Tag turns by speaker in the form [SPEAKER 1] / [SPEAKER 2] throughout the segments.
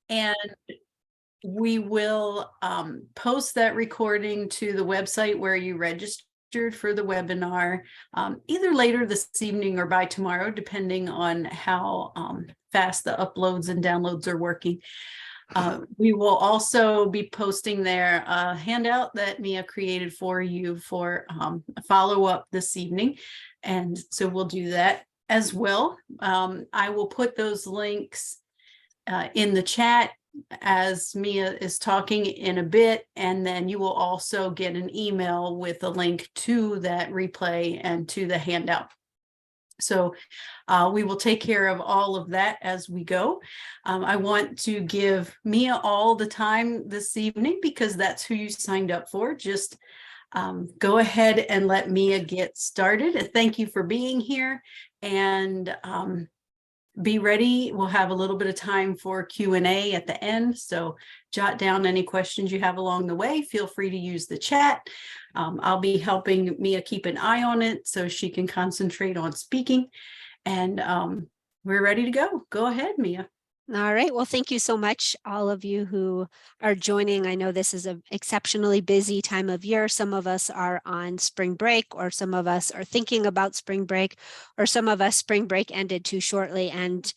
[SPEAKER 1] And we will post that recording to the website where you registered for the webinar, either later this evening or by tomorrow, depending on how fast the uploads and downloads are working. We will also be posting there a handout that Mia created for you for a follow-up this evening. And so we'll do that as well. I will put those links in the chat as Mia is talking in a bit, and then you will also get an email with a link to that replay and to the handout. So we will take care of all of that as we go. I want to give Mia all the time this evening because that's who you signed up for. Just go ahead and let Mia get started. Thank you for being here, and be ready. We'll have a little bit of time for Q&A at the end, so jot down any questions you have along the way. Feel free to use the chat. I'll be helping Mia keep an eye on it so she can concentrate on speaking, and we're ready to go. Go ahead, Mia.
[SPEAKER 2] All right. Well, thank you so much, all of you who are joining. I know this is an exceptionally busy time of year. Some of us are on spring break, or some of us are thinking about spring break, or some of us spring break ended too shortly, and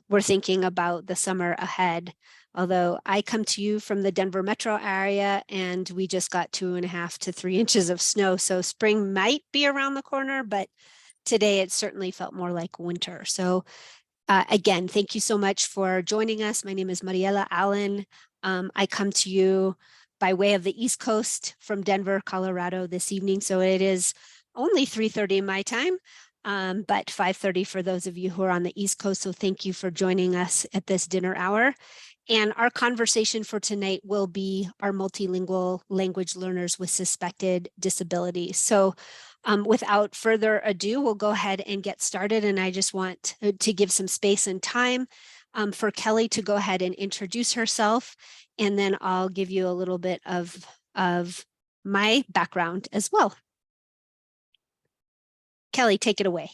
[SPEAKER 2] we're thinking about the summer ahead. Although I come to you from the Denver metro area, and we just got 2.5 to 3 inches of snow. So spring might be around the corner, but today it certainly felt more like winter. So again, thank you so much for joining us. My name is Mariela Allen. I come to you by way of the East Coast from Denver, Colorado this evening. So it is only 3:30 my time, but 5:30 for those of you who are on the East Coast. So thank you for joining us at this dinner hour. And our conversation for tonight will be our multilingual language learners with suspected disabilities. So without further ado, we'll go ahead and get started. And I just want to give some space and time for Kelly to go ahead and introduce herself. And then I'll give you a little bit of my background as well. Kelly, take it away.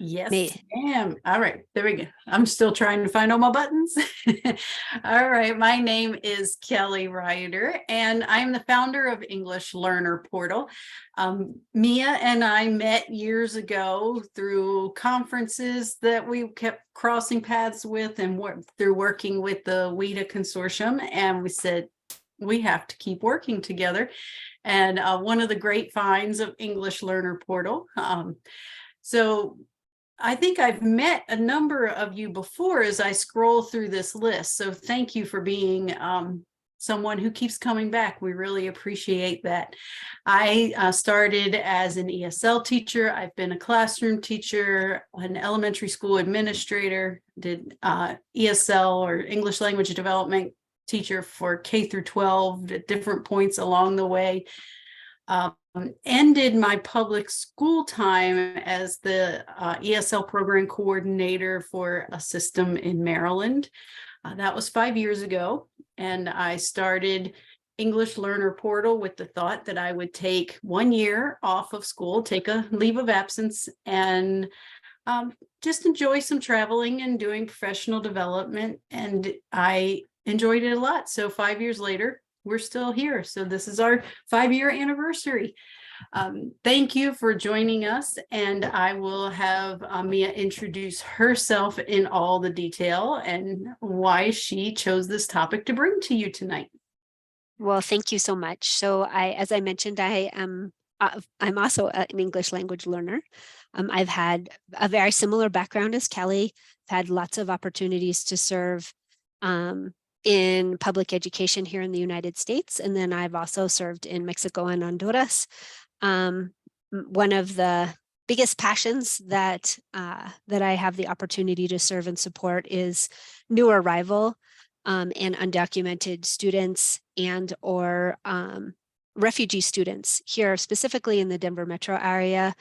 [SPEAKER 1] Yes, ma'am. All right, there we go. I'm still trying to find all my buttons. All right, my name is Kelly Ryder, and I'm the founder of English Learner Portal. Mia and I met years ago through conferences that we kept crossing paths with, and through working with the WIDA Consortium, and we said, we have to keep working together. And one of the great finds of English Learner Portal. So I think I've met a number of you before as I scroll through this list. So thank you for being someone who keeps coming back. We really appreciate that. I started as an ESL teacher. I've been a classroom teacher, an elementary school administrator, did ESL or English language development teacher for K through 12 at different points along the way. Ended my public school time as the ESL program coordinator for a system in Maryland. That was 5 years ago, and I started English Learner Portal with the thought that I would take 1 year off of school, take a leave of absence, and just enjoy some traveling and doing professional development. And I enjoyed it a lot. So 5 years later, we're still here. So this is our 5-year anniversary. Thank you for joining us, and I will have Mia introduce herself in all the detail and why she chose this topic to bring to you tonight.
[SPEAKER 2] Well, thank you so much. So as I mentioned, I'm also an English language learner. I've had a very similar background as Kelly. I've had lots of opportunities to serve in public education here in the United States. And then I've also served in Mexico and Honduras. One of the biggest passions that I have the opportunity to serve and support is new arrival and undocumented students and or refugee students here, specifically in the Denver metro area,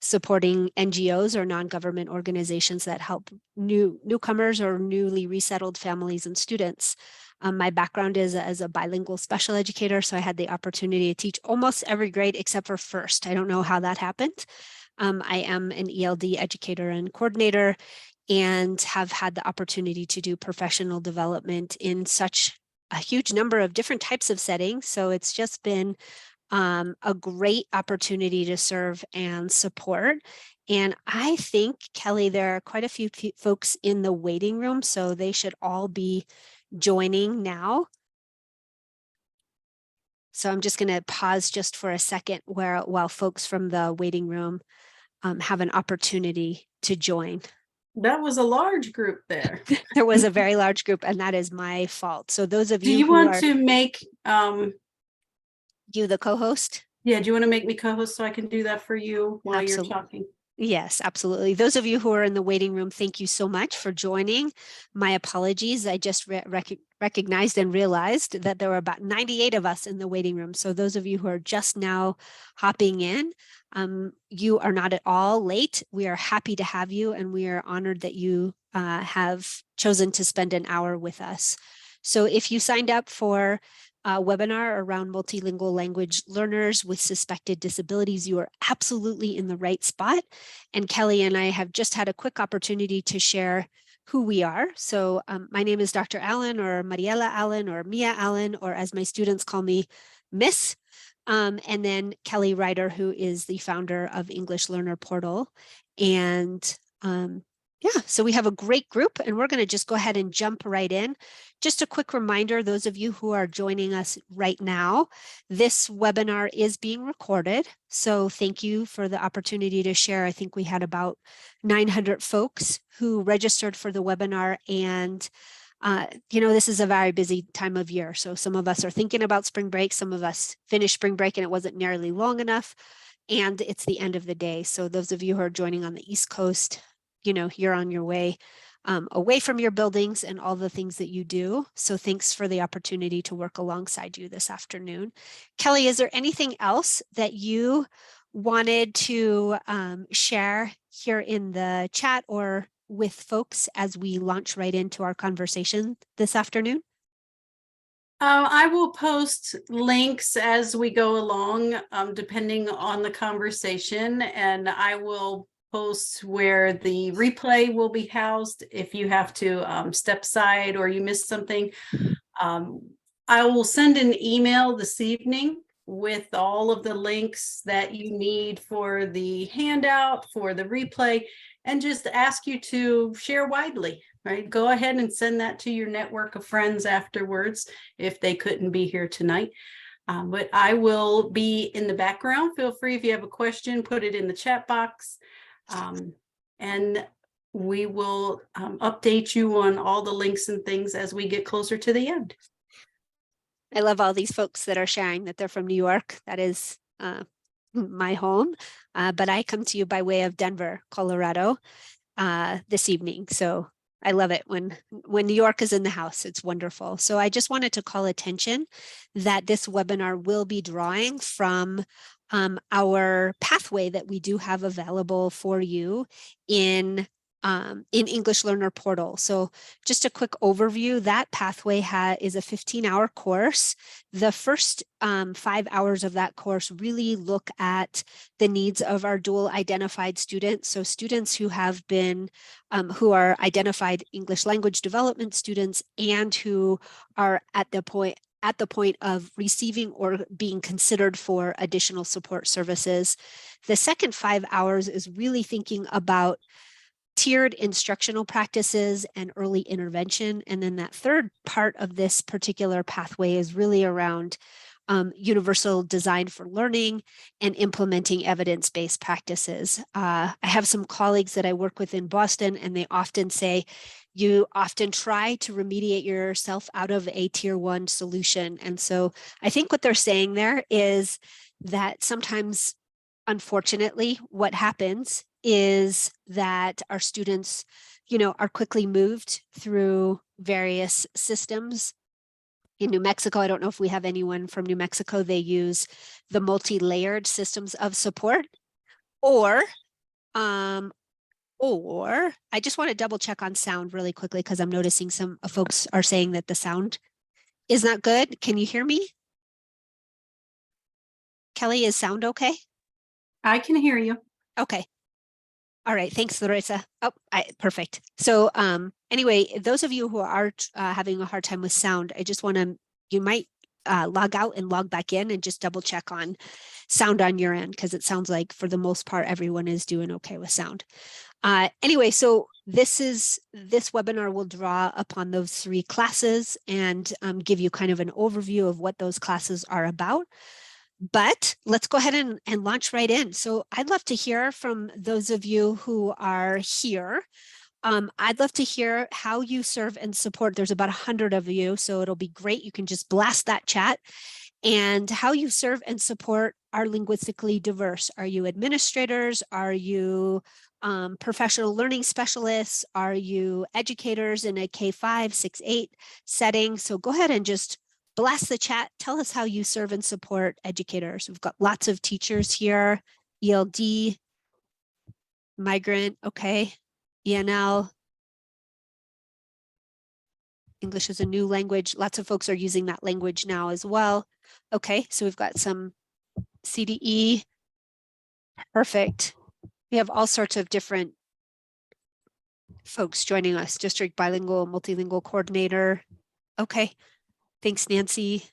[SPEAKER 2] supporting NGOs or non-government organizations that help newcomers or newly resettled families and students. My background is as a bilingual special educator, so I had the opportunity to teach almost every grade except for first. I don't know how that happened. I am an ELD educator and coordinator, and have had the opportunity to do professional development in such a huge number of different types of settings. So it's just been a great opportunity to serve and support. And I think, Kelly, there are quite a few folks in the waiting room, so they should all be joining now. So I'm just going to pause just for a second while folks from the waiting room have an opportunity to join.
[SPEAKER 1] That was a large group there.
[SPEAKER 2] There was a very large group, and that is my fault. So those of
[SPEAKER 1] Do
[SPEAKER 2] you
[SPEAKER 1] you
[SPEAKER 2] who
[SPEAKER 1] want
[SPEAKER 2] are
[SPEAKER 1] to make,
[SPEAKER 2] you the co-host?
[SPEAKER 1] yeah, do you want to make me co-host so I can do that for you while you're
[SPEAKER 2] Absolutely.
[SPEAKER 1] talking?
[SPEAKER 2] Yes, absolutely. Those of you who are in the waiting room, thank you so much for joining. My apologies. I just recognized and realized that there were about 98 of us in the waiting room. So those of you who are just now hopping in, you are not at all late. We are happy to have you, and we are honored that you have chosen to spend an hour with us. So if you signed up for webinar around multilingual language learners with suspected disabilities, you are absolutely in the right spot. And Kelly and I have just had a quick opportunity to share who we are. So my name is Dr. Allen, or Mariela Allen, or Mia Allen, or as my students call me, Miss. And then Kelly Ryder, who is the founder of English Learner Portal. And yeah, so we have a great group, and we're going to just go ahead and jump right in. Just a quick reminder, those of you who are joining us right now, this webinar is being recorded. So thank you for the opportunity to share. I think we had about 900 folks who registered for the webinar, and this is a very busy time of year. So some of us are thinking about spring break. Some of us finished spring break and it wasn't nearly long enough. And it's the end of the day. So those of you who are joining on the East Coast, you're on your way away from your buildings and all the things that you do. So thanks for the opportunity to work alongside you this afternoon. Kelly, is there anything else that you wanted to share here in the chat or with folks as we launch right into our conversation this afternoon?
[SPEAKER 1] I will post links as we go along, depending on the conversation, and I will post where the replay will be housed. If you have to step aside or you missed something, I will send an email this evening with all of the links that you need for the handout, for the replay, and just ask you to share widely, right? Go ahead and send that to your network of friends afterwards if they couldn't be here tonight. But I will be in the background. Feel free, if you have a question, put it in the chat box. And we will update you on all the links and things as we get closer to the end.
[SPEAKER 2] I love all these folks that are sharing that they're from New York. That is my home, but I come to you by way of Denver, Colorado this evening. So I love it when New York is in the house. It's wonderful. So I just wanted to call attention that this webinar will be drawing from our pathway that we do have available for you in English Learner Portal. So just a quick overview, that pathway is a 15-hour course. The first 5 hours of that course really look at the needs of our dual identified students. So students who have been, who are identified English language development students and who are at the point of receiving or being considered for additional support services. The second 5 hours is really thinking about tiered instructional practices and early intervention. And then that third part of this particular pathway is really around universal design for learning and implementing evidence-based practices. I have some colleagues that I work with in Boston, and they often say, you often try to remediate yourself out of a tier 1 solution. And so I think what they're saying there is that sometimes, unfortunately, what happens is that our students, are quickly moved through various systems. In New Mexico, I don't know if we have anyone from New Mexico, they use the multi-layered systems of support, or I just want to double check on sound really quickly because I'm noticing some folks are saying that the sound is not good. Can you hear me? Kelly, is sound okay?
[SPEAKER 1] I can hear you.
[SPEAKER 2] Okay. All right, thanks, Larissa. Oh, perfect. So anyway, those of you who are having a hard time with sound, I just want to, you might log out and log back in and just double check on sound on your end, because it sounds like for the most part, everyone is doing okay with sound. Anyway, so this webinar will draw upon those 3 classes and give you kind of an overview of what those classes are about. But let's go ahead and launch right in. So I'd love to hear from those of you who are here. I'd love to hear how you serve and support. There's about 100 of you, so it'll be great. You can just blast that chat. And how you serve and support our linguistically diverse. Are you administrators? Are you professional learning specialists? Are you educators in a K-5, 6, 8 setting? So go ahead and just blast the chat. Tell us how you serve and support educators. We've got lots of teachers here, ELD, migrant, okay, ENL, English is a new language. Lots of folks are using that language now as well. Okay, so we've got some CDE. Perfect. We have all sorts of different folks joining us. District bilingual, multilingual coordinator. Okay, thanks, Nancy.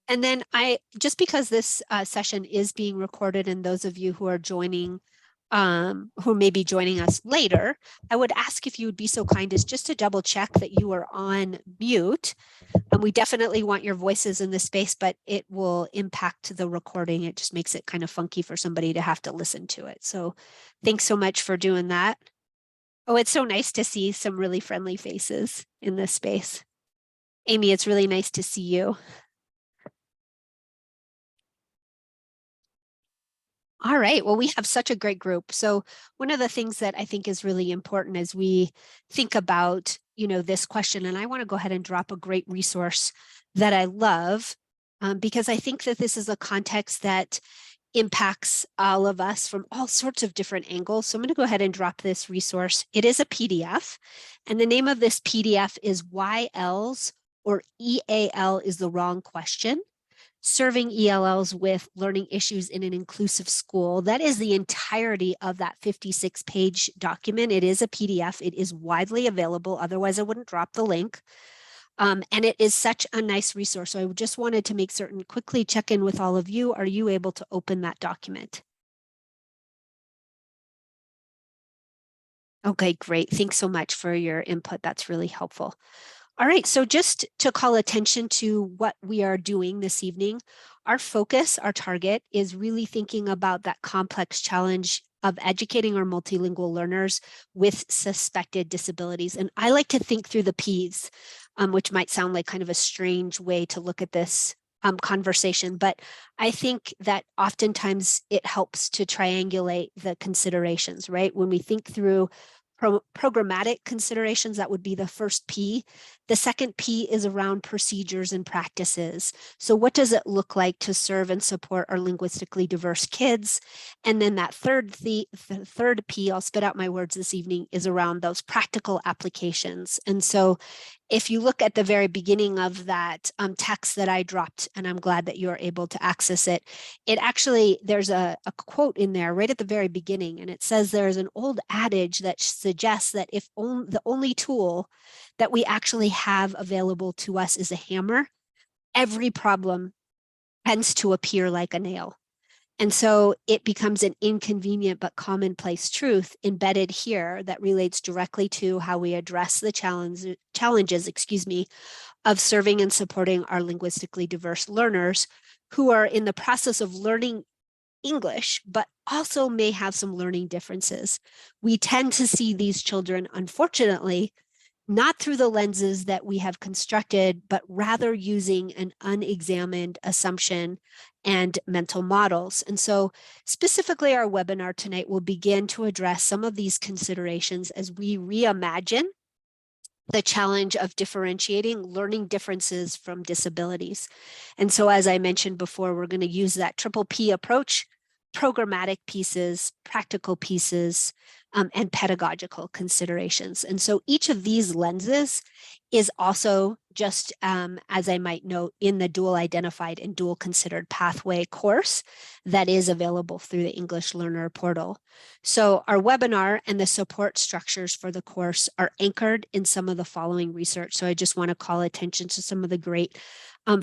[SPEAKER 2] And then just because this session is being recorded, and those of you who are joining, who may be joining us later, I would ask if you would be so kind as just to double check that you are on mute. And we definitely want your voices in this space, but it will impact the recording. It just makes it kind of funky for somebody to have to listen to it. So thanks so much for doing that. Oh, it's so nice to see some really friendly faces in this space. Amy, it's really nice to see you. All right, well, we have such a great group. So one of the things that I think is really important as we think about, this question, and I want to go ahead and drop a great resource that I love, because I think that this is a context that impacts all of us from all sorts of different angles. So I'm going to go ahead and drop this resource. It is a PDF, and the name of this PDF is Why ELs or EAL is the Wrong Question. Serving ELLs with learning issues in an inclusive school. That is the entirety of that 56-page document. It is a PDF. It is widely available. Otherwise, I wouldn't drop the link. And it is such a nice resource. So I just wanted to make certain, quickly check in with all of you. Are you able to open that document? Okay, great. Thanks so much for your input. That's really helpful. All right, so just to call attention to what we are doing this evening, our focus, our target is really thinking about that complex challenge of educating our multilingual learners with suspected disabilities. And I like to think through the P's, which might sound like kind of a strange way to look at this conversation, but I think that oftentimes it helps to triangulate the considerations, right? When we think through programmatic considerations, that would be the first P. The second P is around procedures and practices. So what does it look like to serve and support our linguistically diverse kids? And then that the third P, I'll spit out my words this evening, is around those practical applications. And so if you look at the very beginning of that text that I dropped, and I'm glad that you're able to access it, it actually, there's a quote in there right at the very beginning, and it says there's an old adage that suggests that if the only tool that we actually have available to us is a hammer, every problem tends to appear like a nail. And so it becomes an inconvenient but commonplace truth embedded here that relates directly to how we address the challenges, of serving and supporting our linguistically diverse learners who are in the process of learning English, but also may have some learning differences. We tend to see these children, unfortunately, not through the lenses that we have constructed, but rather using an unexamined assumption and mental models. And so specifically our webinar tonight will begin to address some of these considerations as we reimagine the challenge of differentiating learning differences from disabilities. And so as I mentioned before, we're going to use that triple P approach: programmatic pieces, practical pieces, and pedagogical considerations. And so each of these lenses is also just as I might note, in the dual identified and dual considered pathway course that is available through the English Learner portal. So our webinar and the support structures for the course are anchored in some of the following research. So I just want to call attention to some of the great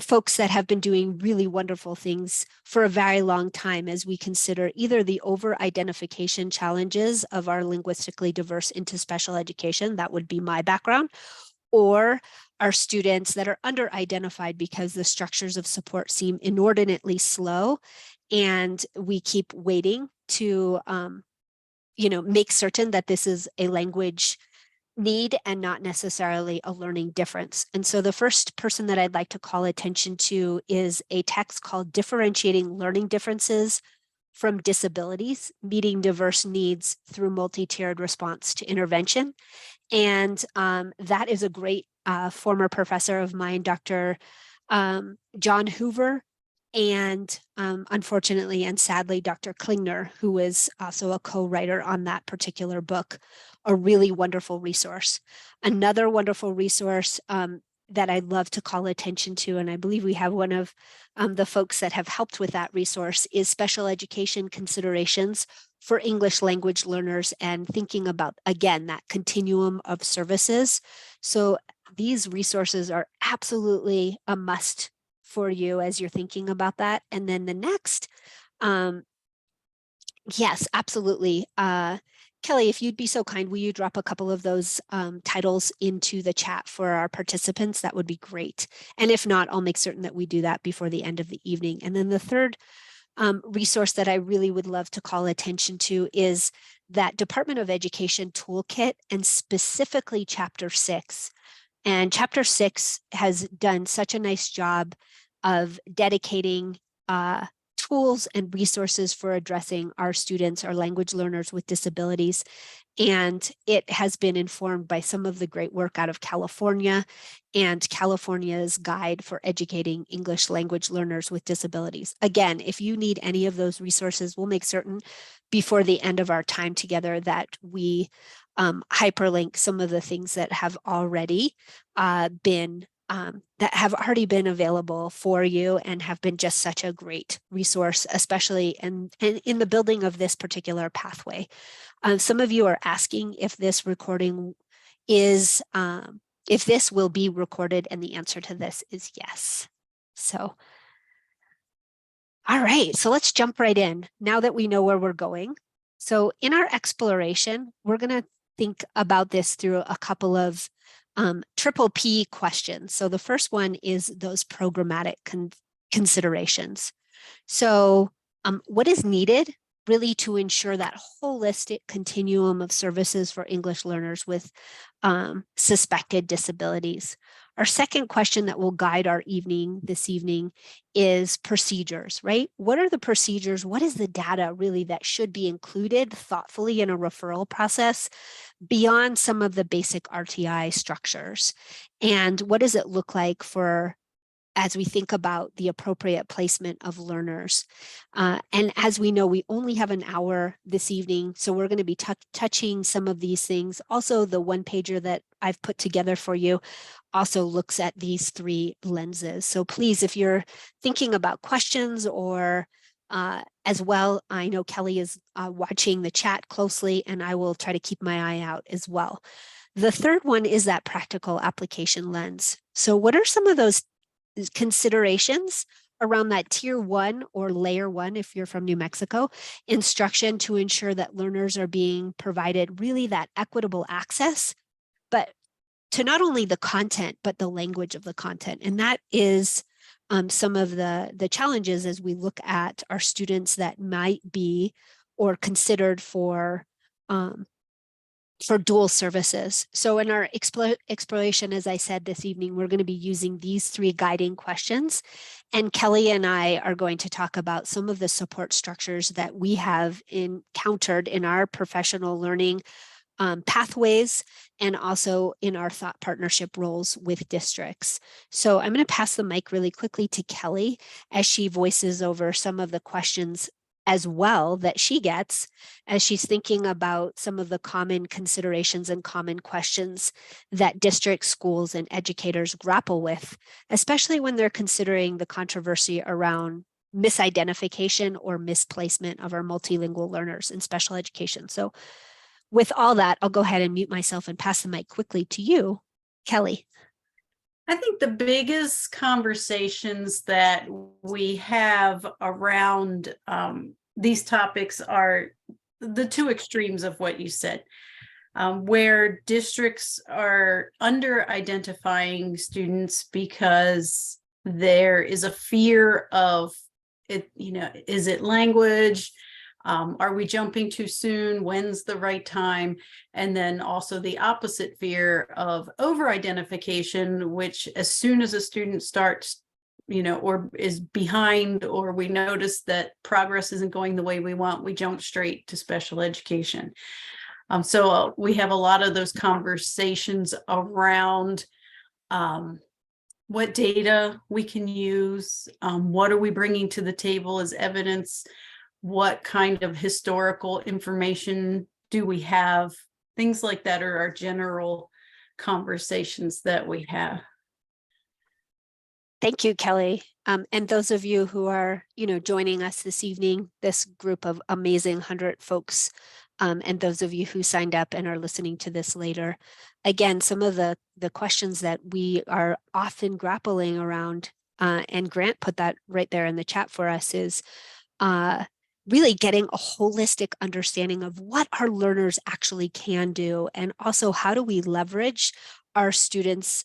[SPEAKER 2] folks that have been doing really wonderful things for a very long time as we consider either the over-identification challenges of our linguistically diverse into special education, that would be my background, or our students that are under-identified because the structures of support seem inordinately slow and we keep waiting to make certain that this is a language need and not necessarily a learning difference. And so the first person that I'd like to call attention to is a text called Differentiating Learning Differences from Disabilities, Meeting Diverse Needs Through Multi-Tiered Response to Intervention. And that is a great former professor of mine, Dr. John Hoover, and unfortunately and sadly, Dr. Klingner, who is also a co-writer on that particular book, a really wonderful resource. Another wonderful resource that I'd love to call attention to, and I believe we have one of the folks that have helped with that resource, is Special Education Considerations for English Language Learners, and thinking about, again, that continuum of services. So these resources are absolutely a must for you as you're thinking about that. And then the next, yes, absolutely. Kelly, if you'd be so kind, will you drop a couple of those titles into the chat for our participants? That would be great. And if not, I'll make certain that we do that before the end of the evening. And then the third resource that I really would love to call attention to is that Department of Education toolkit, and specifically Chapter 6. And Chapter 6 has done such a nice job of dedicating tools and resources for addressing our students, our language learners with disabilities. And it has been informed by some of the great work out of California and California's Guide for Educating English Language Learners with Disabilities. Again, if you need any of those resources, we'll make certain before the end of our time together that we hyperlink some of the things that have already been available for you and have been just such a great resource, especially in the building of this particular pathway. Some of you are asking if this recording is, if this will be recorded, and the answer to this is yes. So, all right, so let's jump right in now that we know where we're going. So in our exploration, we're going to think about this through a couple of triple P questions. So the first one is those programmatic considerations. So what is needed really to ensure that holistic continuum of services for English learners with suspected disabilities? Our second question that will guide our this evening is procedures, right? What are the procedures? What is the data really that should be included thoughtfully in a referral process beyond some of the basic RTI structures? And what does it look like for as we think about the appropriate placement of learners? And as we know, we only have an hour this evening, so we're going to be touching some of these things. Also, the one pager that I've put together for you also looks at these three lenses. So please, if you're thinking about questions or as well, I know Kelly is watching the chat closely, and I will try to keep my eye out as well. The third one is that practical application lens. So what are some of those considerations around that tier 1 or layer 1, if you're from New Mexico, instruction to ensure that learners are being provided really that equitable access, but to not only the content, but the language of the content. And that is some of the challenges as we look at our students that might be or considered for dual services. So in our exploration, as I said this evening, we're going to be using these three guiding questions. And Kelly and I are going to talk about some of the support structures that we have encountered in our professional learning pathways and also in our thought partnership roles with districts. So I'm going to pass the mic really quickly to Kelly as she voices over some of the questions as well that she gets as she's thinking about some of the common considerations and common questions that districts, schools, and educators grapple with, especially when they're considering the controversy around misidentification or misplacement of our multilingual learners in special education. So with all that, I'll go ahead and mute myself and pass the mic quickly to you, Kelly.
[SPEAKER 1] I think the biggest conversations that we have around these topics are the two extremes of what you said, where districts are under identifying students because there is a fear of it, is it language? Are we jumping too soon? When's the right time? And then also the opposite fear of over-identification, which as soon as a student starts, or is behind, or we notice that progress isn't going the way we want, we jump straight to special education. So we have a lot of those conversations around what data we can use, what are we bringing to the table as evidence, what kind of historical information do we have? Things like that are our general conversations that we have.
[SPEAKER 2] Thank you, Kelly. And those of you who are, joining us this evening, this group of amazing 100 folks, and those of you who signed up and are listening to this later. Again, some of the questions that we are often grappling around, and Grant put that right there in the chat for us, is really getting a holistic understanding of what our learners actually can do, and also how do we leverage our students,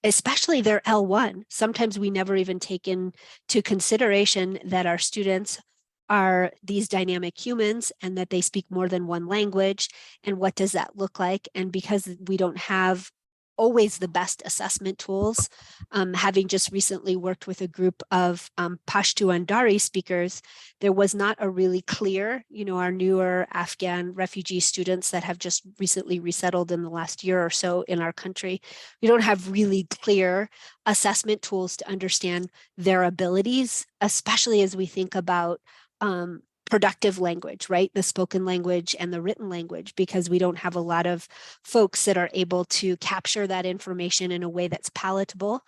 [SPEAKER 2] especially their L1. Sometimes we never even take into consideration that our students are these dynamic humans and that they speak more than one language, and what does that look like? And because we don't have always the best assessment tools, having just recently worked with a group of Pashto and Dari speakers, there was not a really clear, our newer Afghan refugee students that have just recently resettled in the last year or so in our country, we don't have really clear assessment tools to understand their abilities, especially as we think about productive language, right? The spoken language and the written language, because we don't have a lot of folks that are able to capture that information in a way that's palatable,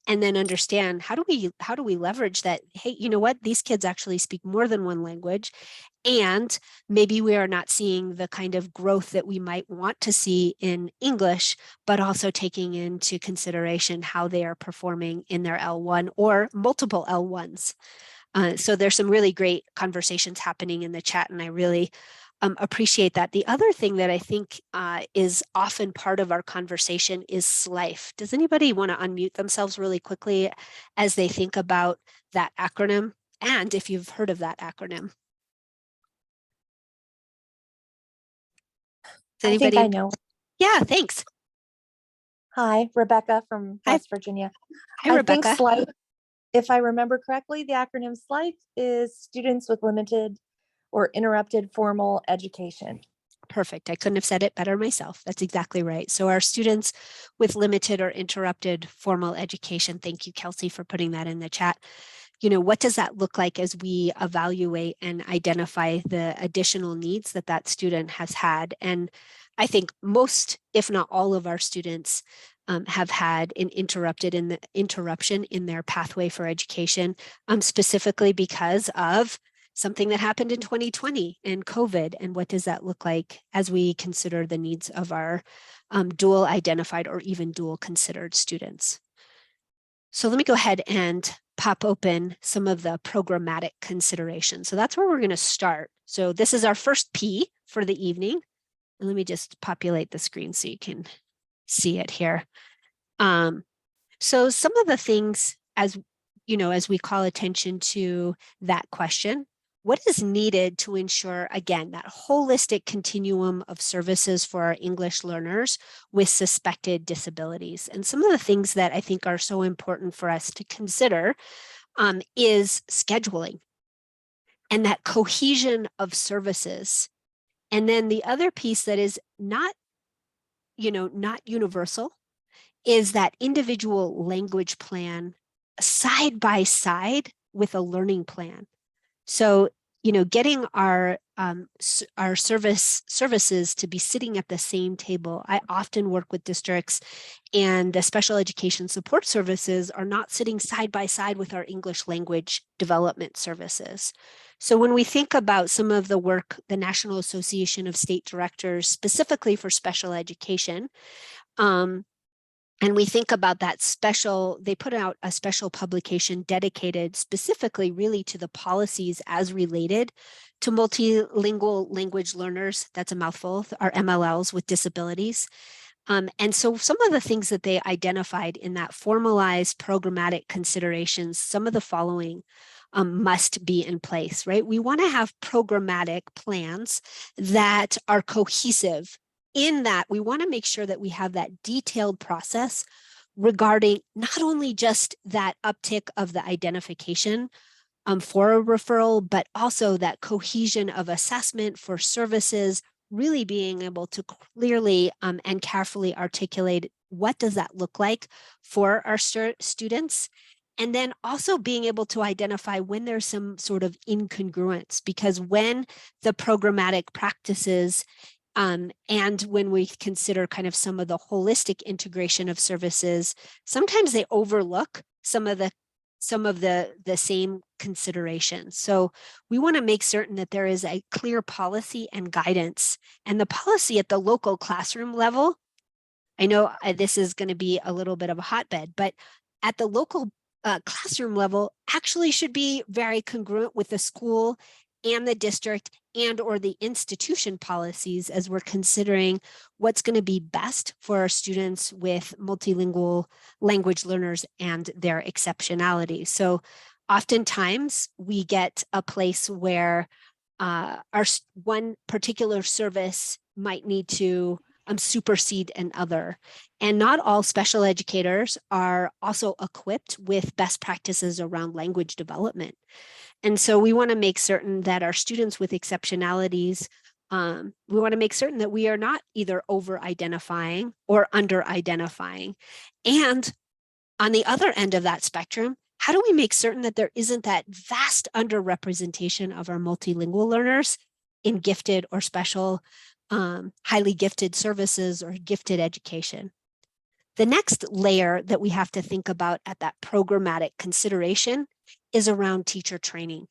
[SPEAKER 2] and then understand how do we leverage that? Hey, you know what? These kids actually speak more than one language, and maybe we are not seeing the kind of growth that we might want to see in English, but also taking into consideration how they are performing in their L1 or multiple L1s. So there's some really great conversations happening in the chat, and I really appreciate that. The other thing that I think is often part of our conversation is SLIFE. Does anybody want to unmute themselves really quickly as they think about that acronym, and if you've heard of that acronym?
[SPEAKER 3] I think I know.
[SPEAKER 2] Yeah, thanks.
[SPEAKER 3] Hi, Rebecca from
[SPEAKER 2] Hi.
[SPEAKER 3] West Virginia.
[SPEAKER 2] Hi, Rebecca.
[SPEAKER 3] I think SLIFE, if I remember correctly, the acronym SLIFE is Students with Limited or Interrupted Formal Education.
[SPEAKER 2] Perfect. I couldn't have said it better myself. That's exactly right. So our students with limited or interrupted formal education, thank you, Kelsey, for putting that in the chat. What does that look like as we evaluate and identify the additional needs that that student has had? And I think most, if not all of our students have had an interruption in their pathway for education, specifically because of something that happened in 2020 and COVID. And what does that look like as we consider the needs of our dual identified or even dual considered students? So let me go ahead and pop open some of the programmatic considerations. So that's where we're going to start. So this is our first P for the evening. And let me just populate the screen so you can see it here. So some of the things, as we call attention to that question, what is needed to ensure, again, that holistic continuum of services for our English learners with suspected disabilities? And some of the things that I think are so important for us to consider is scheduling and that cohesion of services. And then the other piece that is not universal is that individual language plan side by side with a learning plan. So getting our services to be sitting at the same table. I often work with districts, and the special education support services are not sitting side by side with our English language development services. So when we think about some of the work, the National Association of State Directors, specifically for special education, and we think about that they put out a special publication dedicated specifically really to the policies as related to multilingual language learners, that's a mouthful, our MLLs with disabilities. And so some of the things that they identified in that formalized programmatic considerations, some of the following must be in place, right? We want to have programmatic plans that are cohesive, in that we want to make sure that we have that detailed process regarding not only just that uptick of the identification for a referral, but also that cohesion of assessment for services, really being able to clearly and carefully articulate what does that look like for our students. And then also being able to identify when there's some sort of incongruence, because when the programmatic practices and when we consider kind of some of the holistic integration of services, sometimes they overlook some of the same considerations. So we want to make certain that there is a clear policy and guidance, and the policy at the local classroom level. I know this is going to be a little bit of a hotbed, but at the local classroom level actually should be very congruent with the school and the district and or the institution policies, as we're considering what's going to be best for our students with multilingual language learners and their exceptionality. So oftentimes we get a place where our one particular service might need to supersede another. And not all special educators are also equipped with best practices around language development. And so we want to make certain that our students with exceptionalities, we want to make certain that we are not either over-identifying or under-identifying. And on the other end of that spectrum, how do we make certain that there isn't that vast underrepresentation of our multilingual learners in gifted or special, highly gifted services or gifted education? The next layer that we have to think about at that programmatic consideration is around teacher training.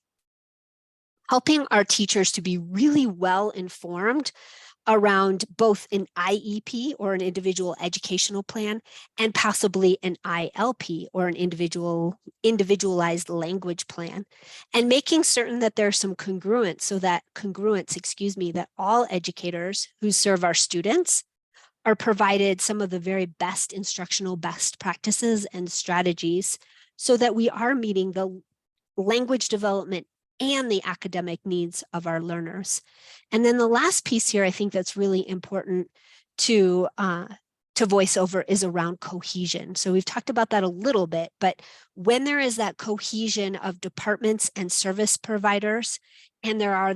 [SPEAKER 2] Helping our teachers to be really well informed around both an IEP or an individual educational plan and possibly an ILP or an individualized language plan, and making certain that there's some congruence, that all educators who serve our students are provided some of the very best instructional best practices and strategies so that we are meeting the language development and the academic needs of our learners. And then the last piece here, I think that's really important to voice over, is around cohesion. So we've talked about that a little bit, but when there is that cohesion of departments and service providers, and there are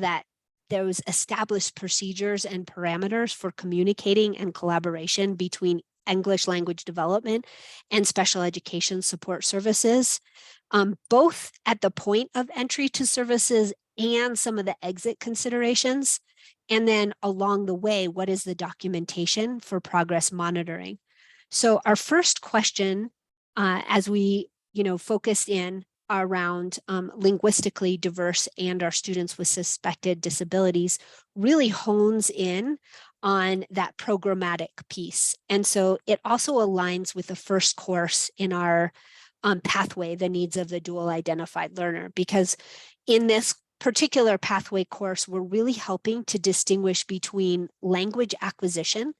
[SPEAKER 2] those established procedures and parameters for communicating and collaboration between English language development and special education support services, both at the point of entry to services and some of the exit considerations. And then along the way, what is the documentation for progress monitoring? So our first question, as we focused in around linguistically diverse and our students with suspected disabilities, really hones in on that programmatic piece. And so it also aligns with the first course in our pathway, the needs of the dual identified learner, because in this particular pathway course, we're really helping to distinguish between language acquisition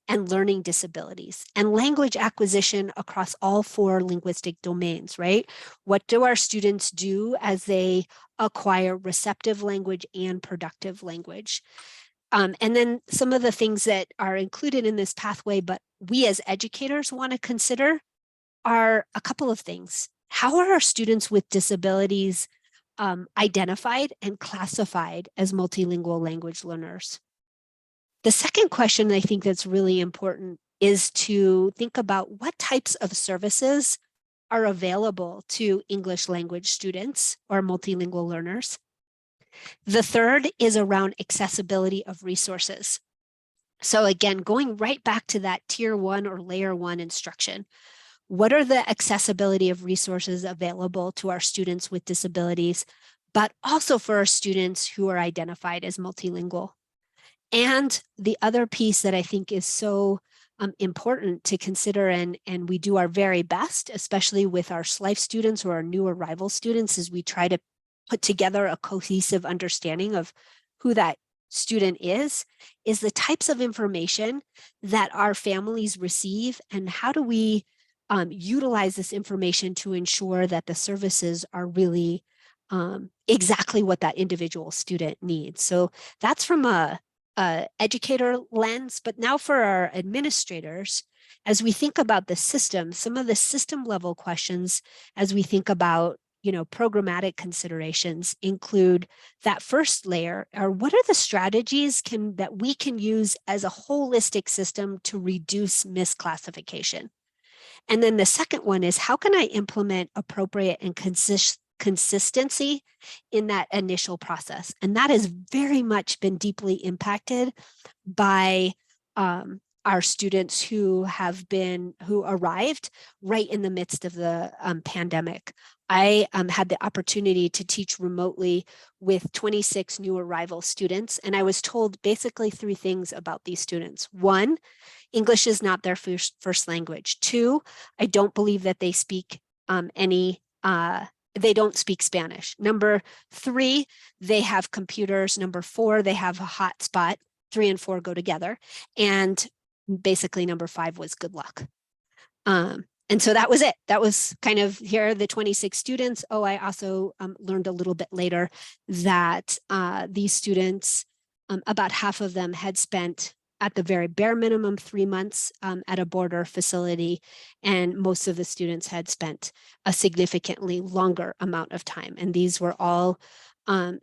[SPEAKER 2] and learning disabilities, and language acquisition across all 4 linguistic domains, right? What do our students do as they acquire receptive language and productive language? And then some of the things that are included in this pathway, but we as educators want to consider, are a couple of things. How are our students with disabilities identified and classified as multilingual language learners? The second question I think that's really important is to think about what types of services are available to English language students or multilingual learners. The third is around accessibility of resources. So again, going right back to that tier 1 or layer 1 instruction. What are the accessibility of resources available to our students with disabilities, but also for our students who are identified as multilingual? And the other piece that I think is so important to consider, and we do our very best, especially with our SLIFE students or our new arrival students, is we try to put together a cohesive understanding of who that student is the types of information that our families receive, and how do we utilize this information to ensure that the services are really exactly what that individual student needs. So that's from a educator lens, but now for our administrators, as we think about the system, some of the system level questions as we think about programmatic considerations include that first layer, or what are the strategies that we can use as a holistic system to reduce misclassification? And then the second one is, how can I implement appropriate and consistency in that initial process? And that has very much been deeply impacted by our students who arrived right in the midst of the pandemic. I had the opportunity to teach remotely with 26 new arrival students, and I was told basically 3 things about these students. 1, English is not their first language. 2, I don't believe that they speak they don't speak Spanish. Number 3, they have computers. Number 4, they have a hotspot. 3 and 4 go together. And basically number 5 was good luck. And so that was it. That was kind of, here are the 26 students. Oh, I also learned a little bit later that these students, about half of them had spent at the very bare minimum 3 months at a border facility, and most of the students had spent a significantly longer amount of time. And these were all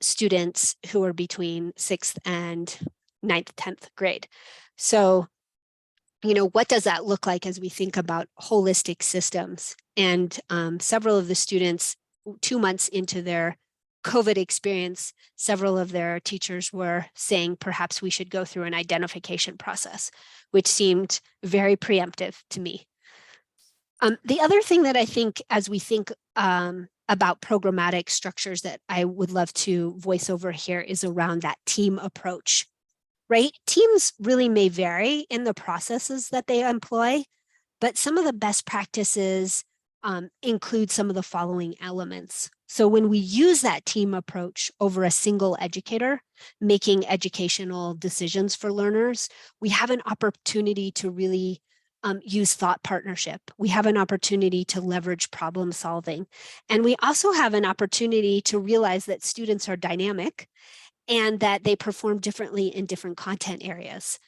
[SPEAKER 2] students who were between 6th and 9th, 10th grade. So, what does that look like as we think about holistic systems? And several of the students, 2 months into their COVID experience, several of their teachers were saying perhaps we should go through an identification process, which seemed very preemptive to me. The other thing that I think, as we think about programmatic structures, that I would love to voice over here is around that team approach, right? Teams really may vary in the processes that they employ, but some of the best practices include some of the following elements. So when we use that team approach over a single educator making educational decisions for learners, we have an opportunity to really use thought partnership. We have an opportunity to leverage problem solving. And we also have an opportunity to realize that students are dynamic and that they perform differently in different content areas.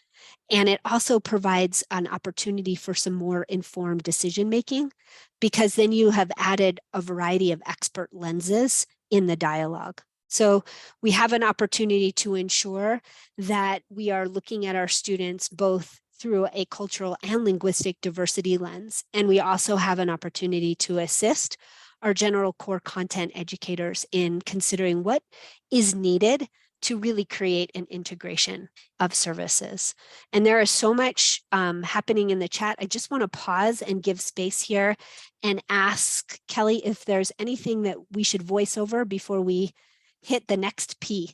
[SPEAKER 2] And it also provides an opportunity for some more informed decision making, because then you have added a variety of expert lenses in the dialogue. So we have an opportunity to ensure that we are looking at our students both through a cultural and linguistic diversity lens. And we also have an opportunity to assist our general core content educators in considering what is needed to really create an integration of services. And there is so much happening in the chat. I just want to pause and give space here and ask Kelly if there's anything that we should voice over before we hit the next P.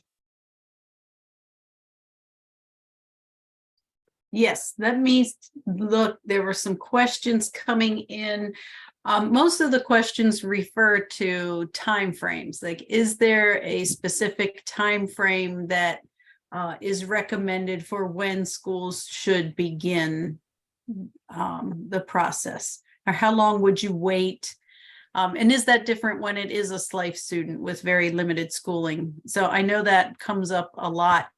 [SPEAKER 1] Yes, let me look. There were some questions coming in. Most of the questions refer to timeframes. Like, is there a specific time frame that is recommended for when schools should begin the process? Or how long would you wait? And is that different when it is a SLIFE student with very limited schooling? So I know that comes up a lot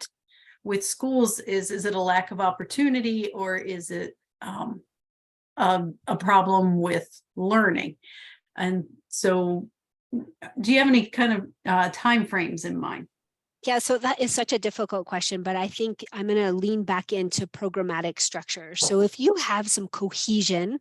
[SPEAKER 1] with schools. Is it a lack of opportunity, or is it a problem with learning? And so do you have any kind of time frames in mind?
[SPEAKER 2] Yeah, so that is such a difficult question, but I think I'm going to lean back into programmatic structures. So if you have some cohesion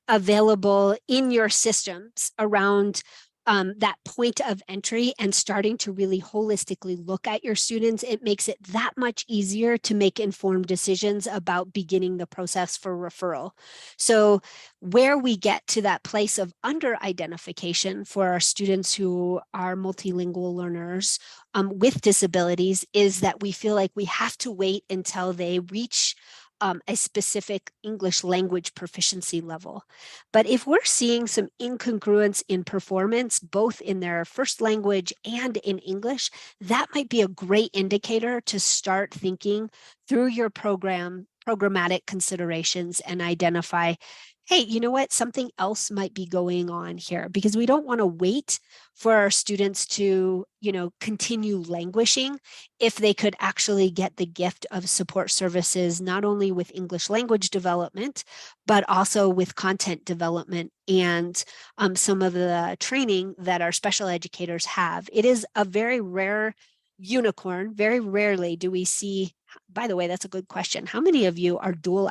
[SPEAKER 2] available in your systems around that point of entry and starting to really holistically look at your students, it makes it that much easier to make informed decisions about beginning the process for referral. So where we get to that place of under identification for our students who are multilingual learners with disabilities is that we feel like we have to wait until they reach a specific English language proficiency level. But if we're seeing some incongruence in performance, both in their first language and in English, that might be a great indicator to start thinking through your programmatic considerations and identify, hey, you know what, something else might be going on here, because we don't want to wait for our students to, continue languishing if they could actually get the gift of support services, not only with English language development, but also with content development and some of the training that our special educators have. It is a very rare unicorn. Very rarely do we see, by the way, that's a good question. How many of you are dual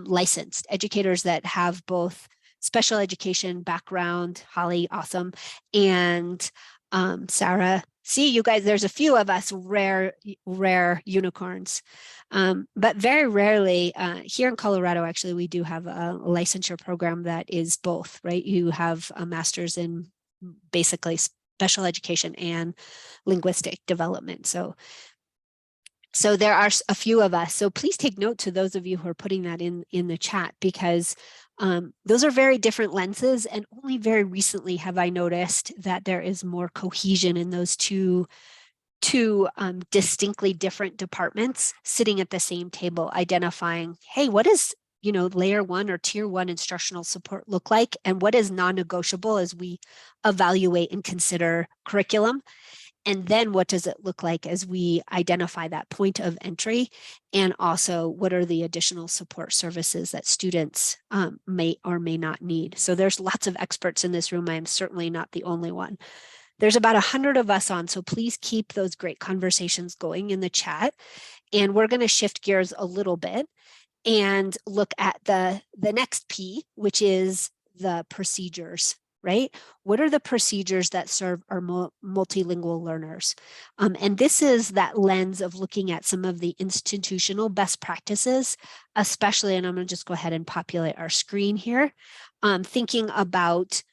[SPEAKER 2] licensed educators that have both special education background? Holly, awesome. And Sarah, see, you guys, there's a few of us rare unicorns. But very rarely here in Colorado, actually, we do have a licensure program that is both, right? You have a master's in basically special education and linguistic development. So there are a few of us. So please take note to those of you who are putting that in the chat, because those are very different lenses. And only very recently have I noticed that there is more cohesion in those two distinctly different departments sitting at the same table, identifying, hey, what is layer 1 or tier 1 instructional support look like, and what is non-negotiable as we evaluate and consider curriculum. And then what does it look like as we identify that point of entry? And also, what are the additional support services that students may or may not need? So there's lots of experts in this room. I am certainly not the only one. There's about 100 of us on, so please keep those great conversations going in the chat. And we're going to shift gears a little bit and look at the next P, which is the procedures. Right? What are the procedures that serve our multilingual learners? And this is that lens of looking at some of the institutional best practices, especially, and I'm going to just go ahead and populate our screen here, thinking about,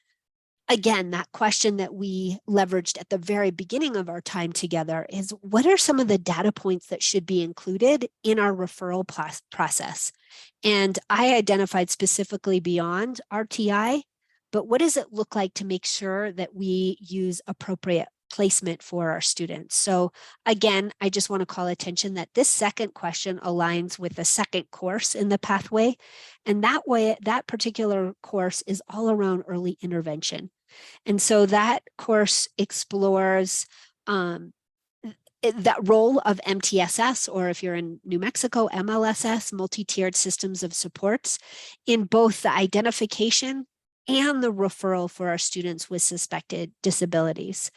[SPEAKER 2] again, that question that we leveraged at the very beginning of our time together is, what are some of the data points that should be included in our referral process? And I identified specifically beyond RTI, but what does it look like to make sure that we use appropriate placement for our students? So again, I just want to call attention that this second question aligns with the second course in the pathway. And that way, that particular course is all around early intervention. And so that course explores that role of MTSS, or if you're in New Mexico, MLSS, multi-tiered systems of supports, in both the identification and the referral for our students with suspected disabilities.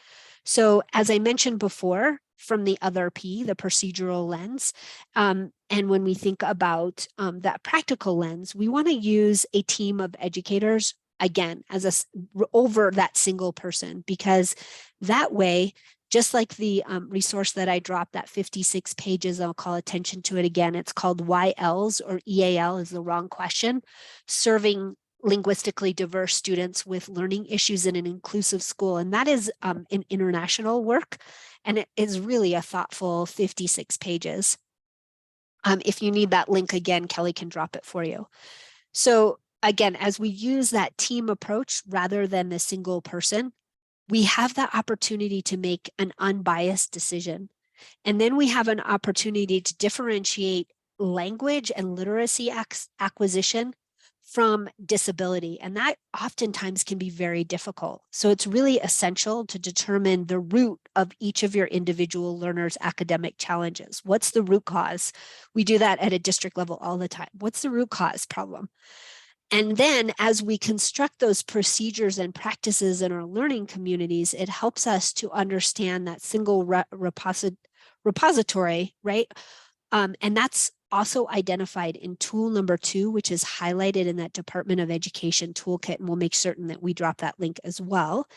[SPEAKER 2] So as I mentioned before, from the other P, the procedural lens, and when we think about that practical lens, we want to use a team of educators, again, as over that single person, because that way, just like the resource that I dropped, that 56 pages, I'll call attention to it again. It's called Why ELs or EAL is the wrong question, serving linguistically diverse students with learning issues in an inclusive school. And that is an international work. And it is really a thoughtful 56 pages. If you need that link again, Kelly can drop it for you. So again, as we use that team approach rather than the single person, we have the opportunity to make an unbiased decision. And then we have an opportunity to differentiate language and literacy acquisition from disability. And that oftentimes can be very difficult. So it's really essential to determine the root of each of your individual learners' academic challenges. What's the root cause? We do that at a district level all the time. What's the root cause problem? And then as we construct those procedures and practices in our learning communities, it helps us to understand that single repository, right? And that's also identified in tool number 2, which is highlighted in that Department of Education toolkit, and we'll make certain that we drop that link as well.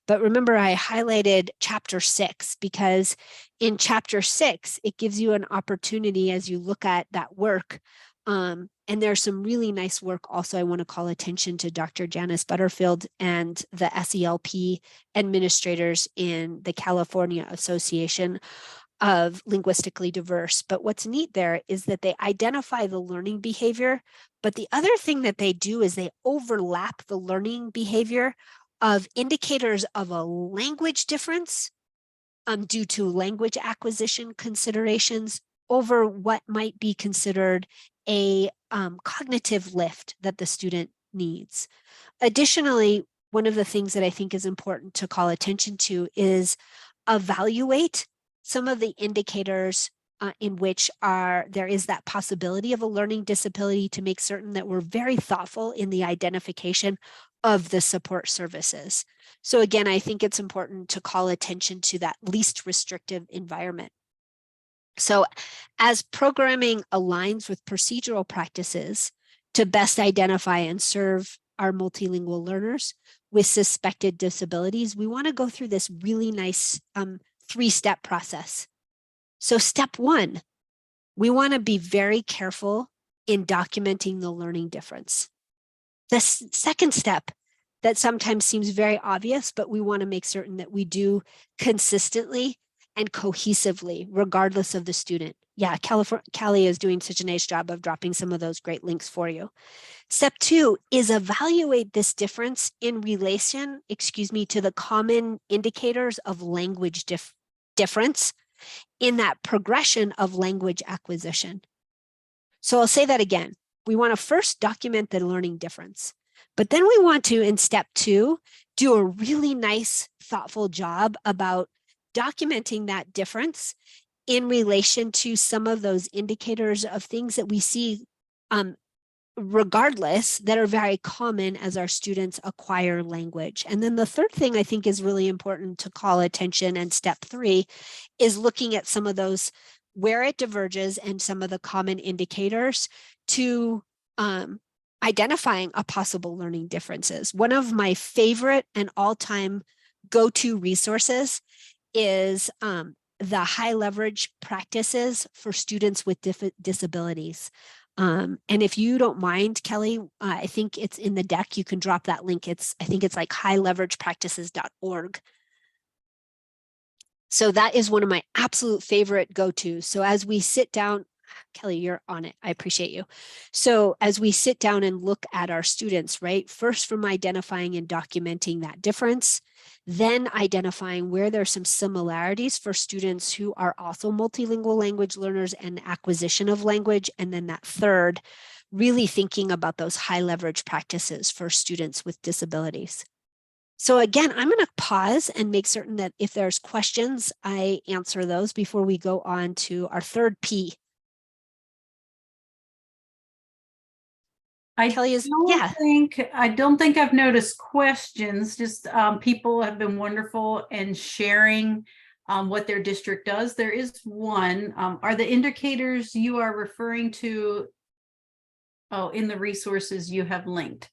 [SPEAKER 2] But remember, I highlighted chapter 6 because in chapter 6, it gives you an opportunity as you look at that work. And there's some really nice work also. I want to call attention to Dr. Janice Butterfield and the SELP administrators in the California Association of Linguistically Diverse. But what's neat there is that they identify the learning behavior, but the other thing that they do is they overlap the learning behavior of indicators of a language difference due to language acquisition considerations over what might be considered a cognitive lift that the student needs. Additionally, one of the things that I think is important to call attention to is evaluate some of the indicators in which there is that possibility of a learning disability, to make certain that we're very thoughtful in the identification of the support services. So again, I think it's important to call attention to that least restrictive environment. So as programming aligns with procedural practices to best identify and serve our multilingual learners with suspected disabilities, we want to go through this really nice 3-step process. So step 1, we want to be very careful in documenting the learning difference. The second step that sometimes seems very obvious, but we want to make certain that we do consistently and cohesively, regardless of the student. Yeah, Callie is doing such a nice job of dropping some of those great links for you. Step 2 is evaluate this difference in relation, to the common indicators of language difference in that progression of language acquisition. So I'll say that again. We want to first document the learning difference, but then we want to, in step 2, do a really nice, thoughtful job about documenting that difference in relation to some of those indicators of things that we see regardless, that are very common as our students acquire language. And then the third thing I think is really important to call attention, and step 3 is looking at some of those where it diverges and some of the common indicators to identifying a possible learning differences. One of my favorite and all-time go-to resources is the high leverage practices for students with disabilities. And if you don't mind, Kelly, I think it's in the deck. You can drop that link. I think it's like highleveragepractices.org. So that is one of my absolute favorite go-tos. So as we sit down, Kelly, you're on it. I appreciate you. So as we sit down and look at our students, right, first from identifying and documenting that difference, then identifying where there's some similarities for students who are also multilingual language learners and acquisition of language. And then that third, really thinking about those high leverage practices for students with disabilities. So again, I'm going to pause and make certain that if there's questions, I answer those before we go on to our third P.
[SPEAKER 1] I
[SPEAKER 2] Kelly is,
[SPEAKER 1] I don't think I've noticed questions. Just people have been wonderful and sharing what their district does. There is one. Are the indicators you are referring to in the resources you have linked?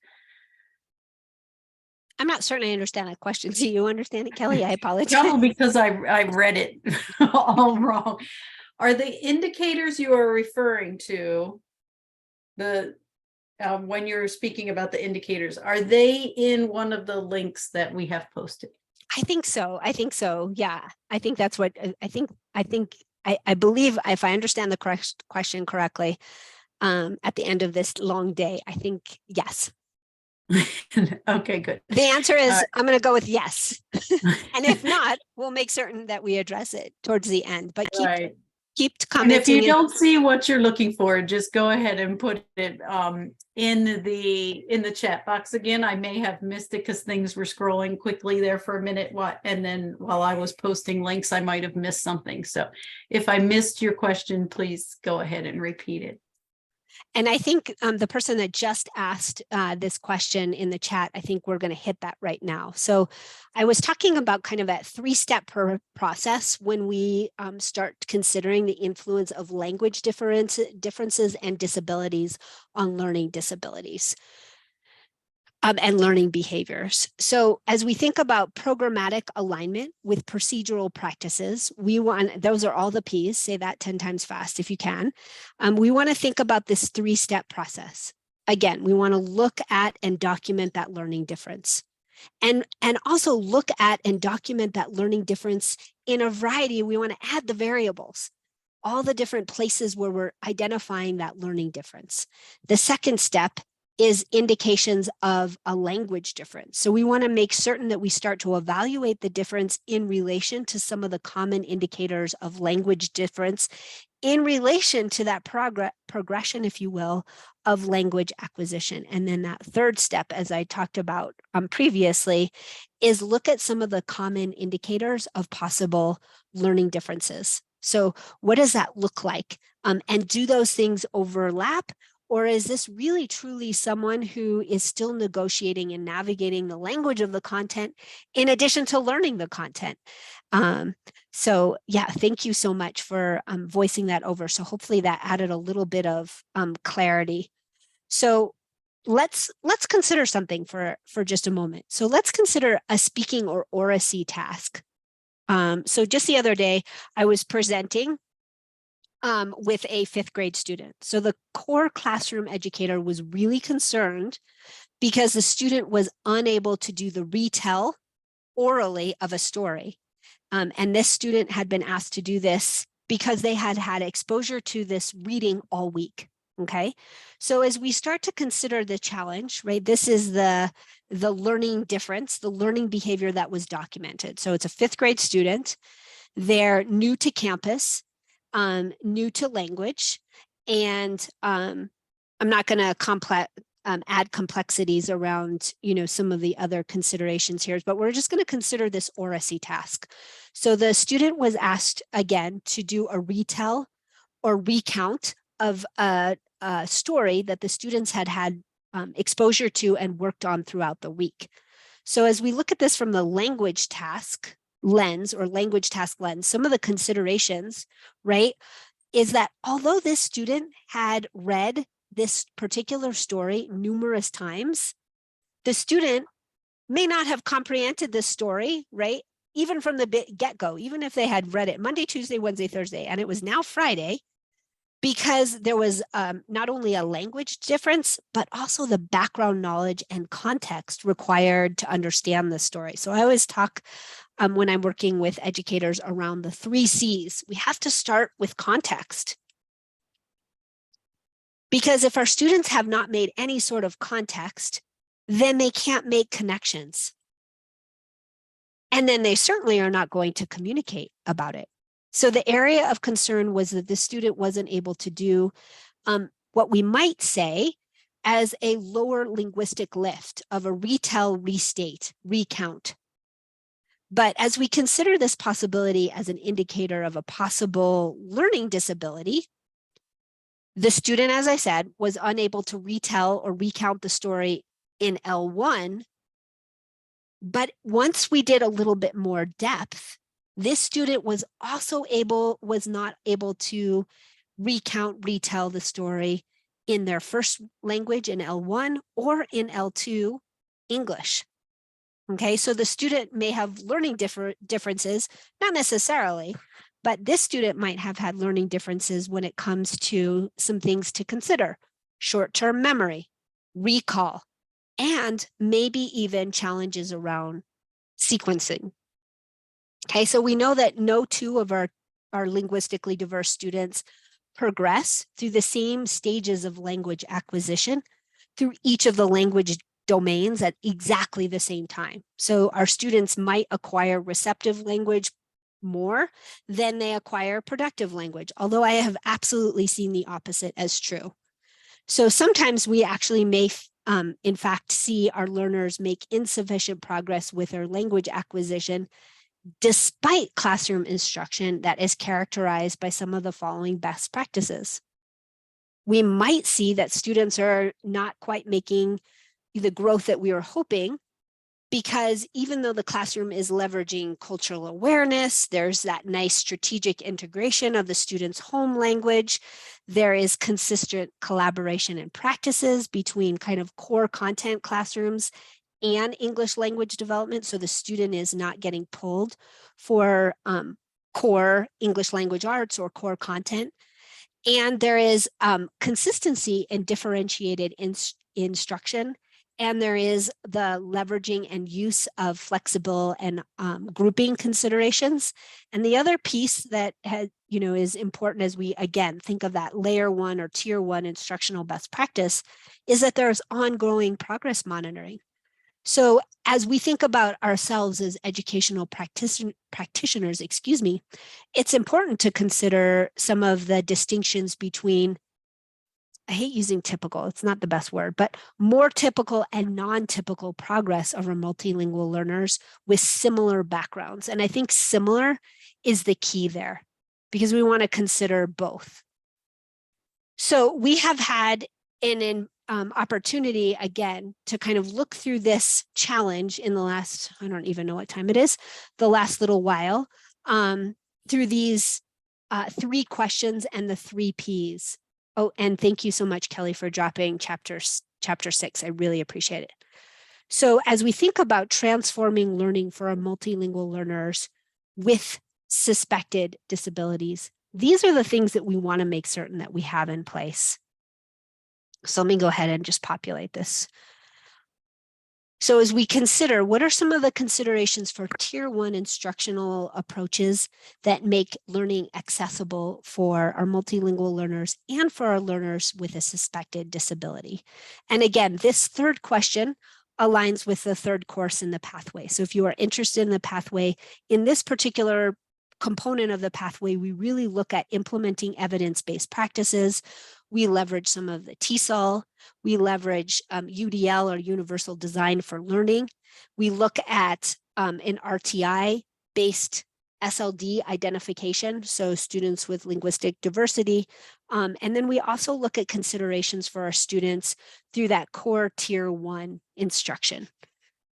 [SPEAKER 2] I'm not certain I understand that question. Do you understand it, Kelly? I apologize.
[SPEAKER 1] Probably because I read it all wrong. Are the indicators you are referring to, when you're speaking about the indicators, are they in one of the links that we have posted?
[SPEAKER 2] I think so. Yeah, I think that's what I believe, if I understand the correct question correctly, at the end of this long day, I think yes.
[SPEAKER 1] Okay, good.
[SPEAKER 2] The answer is I'm going to go with yes. And if not, we'll make certain that we address it towards the end, but keep commenting.
[SPEAKER 1] And if you don't see what you're looking for, just go ahead and put it in the chat box. Again, I may have missed it because things were scrolling quickly there for a minute. And then while I was posting links, I might have missed something. So if I missed your question, please go ahead and repeat it.
[SPEAKER 2] And I think the person that just asked this question in the chat, I think we're going to hit that right now. So I was talking about kind of that three-step process when we start considering the influence of language differences and disabilities on learning disabilities. And learning behaviors. So as we think about programmatic alignment with procedural practices, we want, those are all the P's, say that 10 times fast if you can. We want to think about this three-step process. Again, we want to look at and document that learning difference. And also look at and document that learning difference in a variety. We want to add the variables, all the different places where we're identifying that learning difference. The second step is indications of a language difference. So we want to make certain that we start to evaluate the difference in relation to some of the common indicators of language difference in relation to that progression, if you will, of language acquisition. And then that third step, as I talked about previously, is look at some of the common indicators of possible learning differences. So what does that look like? And do those things overlap? Or is this really truly someone who is still negotiating and navigating the language of the content in addition to learning the content? So yeah, thank you so much for voicing that over. So hopefully that added a little bit of clarity. So let's consider something for just a moment. So let's consider a speaking or oracy task. So just the other day, I was presenting with a 5th grade student. So the core classroom educator was really concerned because the student was unable to do the retell orally of a story. And this student had been asked to do this because they had had exposure to this reading all week. Okay, so as we start to consider the challenge, right, this is the learning difference, the learning behavior that was documented. So it's a 5th grade student. They're new to campus, new to language, and I'm not going to add complexities around, some of the other considerations here, but we're just going to consider this oracy task. So the student was asked again to do a retell or recount of a story that the students had exposure to and worked on throughout the week. So as we look at this from the language task lens or language task lens, some of the considerations, right, is that although this student had read this particular story numerous times, the student may not have comprehended this story, right, even from the get-go, even if they had read it Monday, Tuesday, Wednesday, Thursday, and it was now Friday, because there was not only a language difference, but also the background knowledge and context required to understand the story. So I always talk when I'm working with educators around the 3 C's. We have to start with context. Because if our students have not made any sort of context, then they can't make connections. And then they certainly are not going to communicate about it. So the area of concern was that the student wasn't able to do what we might say as a lower linguistic lift of a retell, restate, recount. But as we consider this possibility as an indicator of a possible learning disability, the student, as I said, was unable to retell or recount the story in L1. But once we did a little bit more depth, this student was not able to retell the story in their first language in L1 or in L2 English. Okay, so the student may have learning differences, not necessarily, but this student might have had learning differences when it comes to some things to consider: short-term memory, recall, and maybe even challenges around sequencing. Okay, so we know that no 2 of our linguistically diverse students progress through the same stages of language acquisition through each of the language domains at exactly the same time. So our students might acquire receptive language more than they acquire productive language, although I have absolutely seen the opposite as true. So sometimes we actually may in fact see our learners make insufficient progress with their language acquisition despite classroom instruction that is characterized by some of the following best practices. we might see that students are not quite making the growth that we were hoping, because even though the classroom is leveraging cultural awareness, there's that nice strategic integration of the student's home language, there is consistent collaboration and practices between kind of core content classrooms and English language development, so the student is not getting pulled for core English language arts or core content. And there is consistency in differentiated instruction, and there is the leveraging and use of flexible and grouping considerations. And the other piece that is important as we, again, think of that layer 1 or tier 1 instructional best practice is that there's ongoing progress monitoring. So as we think about ourselves as educational practitioners, it's important to consider some of the distinctions between, I hate using typical, it's not the best word, but more typical and non-typical progress of our multilingual learners with similar backgrounds. And I think similar is the key there, because we want to consider both. So we have had an opportunity again to kind of look through this challenge in the last, I don't even know what time it is, the last little while, through these 3 questions and the 3 Ps. Oh, and thank you so much, Kelly, for dropping chapter 6. I really appreciate it. So as we think about transforming learning for our multilingual learners with suspected disabilities, these are the things that we want to make certain that we have in place. So let me go ahead and just populate this. So as we consider, what are some of the considerations for tier 1 instructional approaches that make learning accessible for our multilingual learners and for our learners with a suspected disability? And again, this 3rd question aligns with the 3rd course in the pathway. So if you are interested in the pathway, in this particular component of the pathway, we really look at implementing evidence-based practices. We leverage some of the TESOL. We leverage UDL, or Universal Design for Learning. We look at an RTI-based SLD identification, so students with linguistic diversity. And then we also look at considerations for our students through that core tier 1 instruction.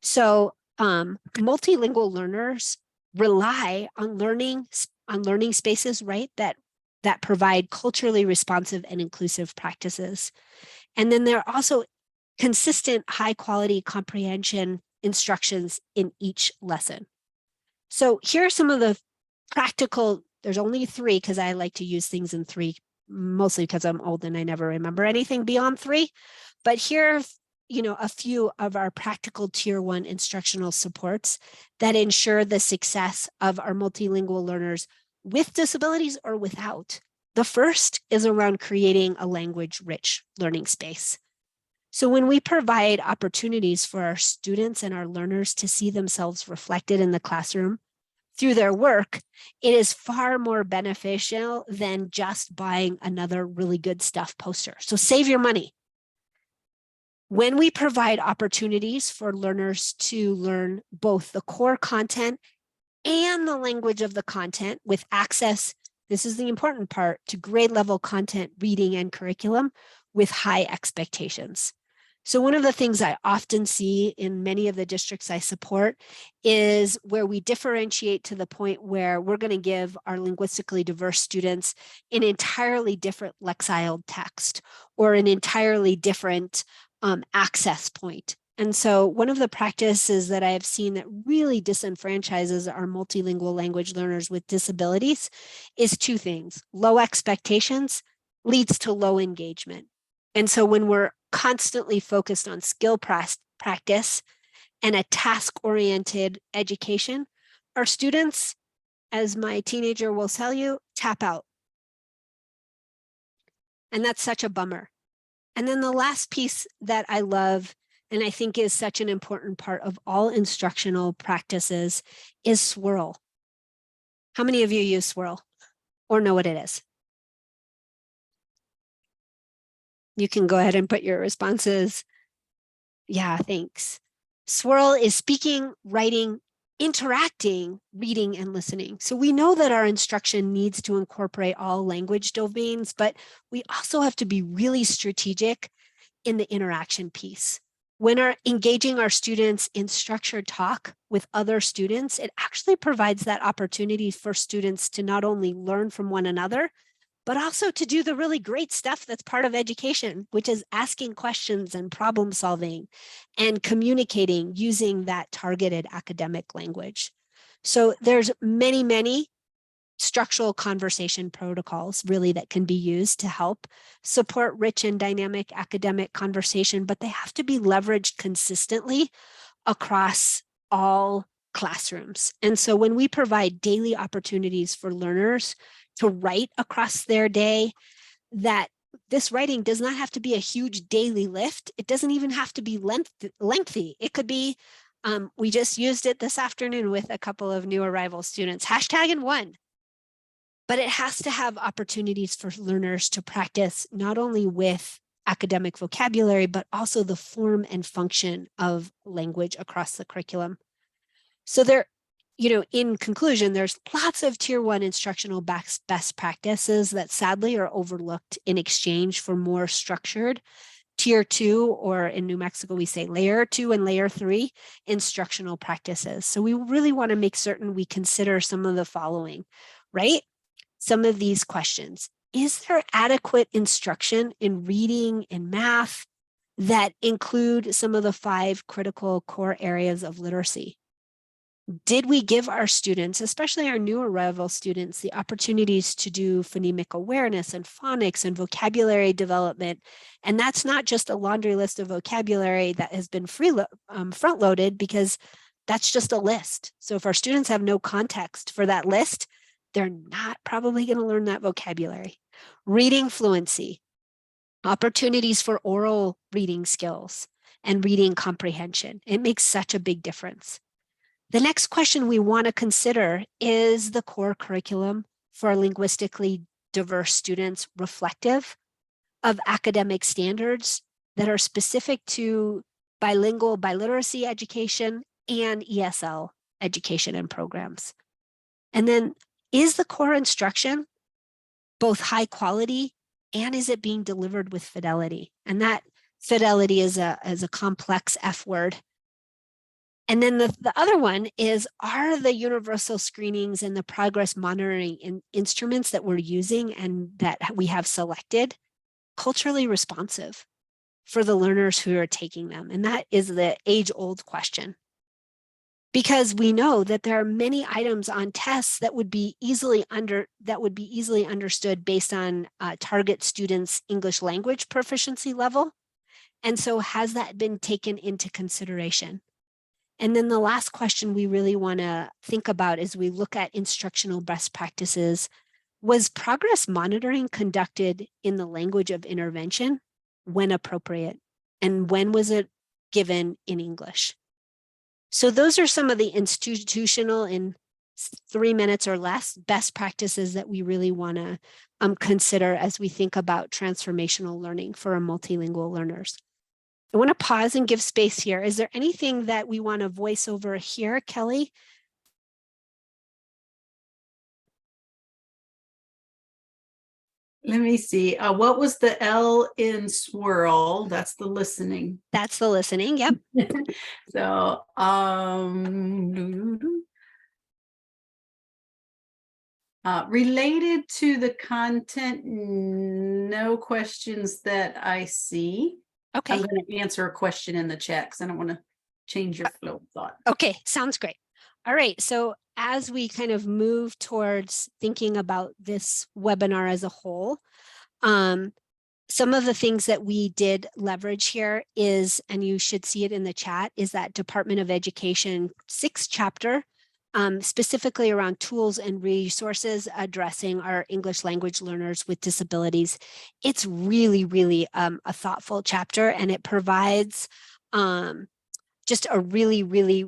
[SPEAKER 2] So multilingual learners rely on learning spaces, right, that provide culturally responsive and inclusive practices. And then there are also consistent high quality comprehension instructions in each lesson. So here are some of the practical, there's only 3 because I like to use things in 3, mostly because I'm old and I never remember anything beyond 3. But here are a few of our practical tier 1 instructional supports that ensure the success of our multilingual learners with disabilities or without. The first is around creating a language-rich learning space. So when we provide opportunities for our students and our learners to see themselves reflected in the classroom through their work, it is far more beneficial than just buying another really good stuff poster. So save your money. When we provide opportunities for learners to learn both the core content and the language of the content with access, this is the important part, to grade level content, reading, and curriculum with high expectations. So one of the things I often see in many of the districts I support is where we differentiate to the point where we're going to give our linguistically diverse students an entirely different Lexile text or an entirely different access point. And so one of the practices that I have seen that really disenfranchises our multilingual language learners with disabilities is 2 things. Low expectations leads to low engagement. And so when we're constantly focused on skill practice and a task-oriented education, our students, as my teenager will tell you, tap out. And that's such a bummer. And then the last piece that I love, and I think is such an important part of all instructional practices, is swirl. How many of you use swirl or know what it is? You can go ahead and put your responses. Yeah, thanks. Swirl is speaking, writing, interacting, reading, and listening. So we know that our instruction needs to incorporate all language domains, but we also have to be really strategic in the interaction piece. When engaging our students in structured talk with other students, it actually provides that opportunity for students to not only learn from one another, but also to do the really great stuff that's part of education, which is asking questions and problem solving and communicating using that targeted academic language. So there's many, many structural conversation protocols really that can be used to help support rich and dynamic academic conversation, but they have to be leveraged consistently across all classrooms. And so when we provide daily opportunities for learners to write across their day, that this writing does not have to be a huge daily lift. It doesn't even have to be lengthy. It could be, we just used it this afternoon with a couple of new arrival students, #1. But it has to have opportunities for learners to practice not only with academic vocabulary, but also the form and function of language across the curriculum. So there, in conclusion, there's lots of tier 1 instructional best practices that sadly are overlooked in exchange for more structured tier 2, or in New Mexico, we say layer 2 and layer 3 instructional practices. So we really want to make certain we consider some of the following, right? Some of these questions. Is there adequate instruction in reading and math that include some of the 5 critical core areas of literacy? Did we give our students, especially our new arrival students, the opportunities to do phonemic awareness and phonics and vocabulary development? And that's not just a laundry list of vocabulary that has been front loaded, because that's just a list. So if our students have no context for that list, they're not probably going to learn that vocabulary. Reading fluency, opportunities for oral reading skills and reading comprehension. It makes such a big difference. The next question we want to consider is the core curriculum for linguistically diverse students reflective of academic standards that are specific to bilingual biliteracy education and ESL education and programs. And then, is the core instruction both high quality and is it being delivered with fidelity? And that fidelity is a complex F word. And then the other one is, are the universal screenings and the progress monitoring instruments that we're using and that we have selected culturally responsive for the learners who are taking them? And that is the age-old question. Because we know that there are many items on tests that would be easily understood based on target students' English language proficiency level. And so has that been taken into consideration? And then the last question we really want to think about as we look at instructional best practices: was progress monitoring conducted in the language of intervention when appropriate? And when was it given in English? So those are some of the institutional, in 3 minutes or less, best practices that we really want to consider as we think about transformational learning for our multilingual learners. I want to pause and give space here. Is there anything that we want to voice over here, Kelly?
[SPEAKER 1] Let me see. What was the L in swirl? That's the listening.
[SPEAKER 2] That's the listening. Yep.
[SPEAKER 1] So, related to the content, no questions that I see.
[SPEAKER 2] Okay.
[SPEAKER 1] I'm going to answer a question in the chat because I don't want to change your flow of thought.
[SPEAKER 2] Okay, sounds great. All right, so as we kind of move towards thinking about this webinar as a whole, some of the things that we did leverage here is, and you should see it in the chat, is that Department of Education 6th chapter, specifically around tools and resources addressing our English language learners with disabilities. It's really, really a thoughtful chapter, and it provides just a really, really,